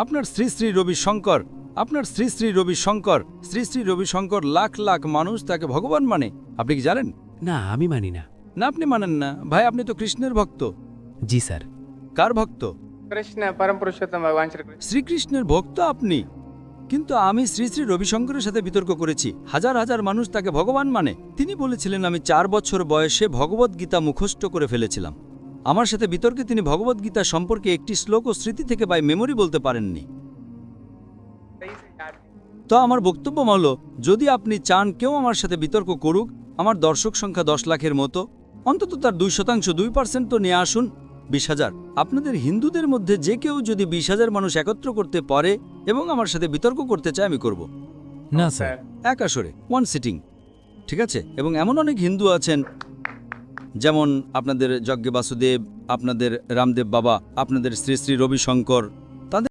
আপনার শ্রী শ্রী রবিশঙ্কর, আপনার শ্রী শ্রী রবিশঙ্কর, শ্রী শ্রী রবিশঙ্কর লাখ লাখ মানুষ তাকে ভগবান মানে। আপনি কি জানেন? না, আমি মানি না। না, আপনি মানেন না ভাই, আপনি তো কৃষ্ণের ভক্ত। জি স্যার। কার ভক্ত? कृष्ण परम पुरुषोत्तम भगवान श्री कृष्ण। শ্রীকৃষ্ণের ভক্ত আপনি। কিন্তু আমি শ্রী শ্রী রবিশঙ্করের সাথে বিতর্ক করেছি। হাজার হাজার মানুষ তাকে ভগবান মানে। তিনি বলেছিলেন আমি 4 বছর বয়সে ভগবদ্গীতা মুখস্থ করে ফেলেছিলাম। আমার সাথে বিতর্কে তিনি ভগবদ্গীতা সম্পর্কে একটি শ্লোক ও স্মৃতি থেকে বাই মেমোরি বলতে পারেননি। सही से याद है। তো আমার বক্তব্য হলো, যদি আপনি চান কেউ আমার সাথে বিতর্ক করুক, আমার দর্শক সংখ্যা 10 লাখের মতো, অন্তত তার 2% 2% তো নিয়ে আসুন। 20,000। আপনাদের হিন্দুদের মধ্যে যে কেউ যদি 20,000 মানুষ একত্র করতে পারে এবং আমার সাথে বিতর্ক করতে চায়, আমি করব। না স্যার। এক আসরে, 1 সিটিং, ঠিক আছে? এবং এমন অনেক হিন্দু আছেন, যেমন আপনাদের যজ্ঞ বাসুদেব, আপনাদের রামদেব বাবা, আপনাদের শ্রী শ্রী রবিশঙ্কর,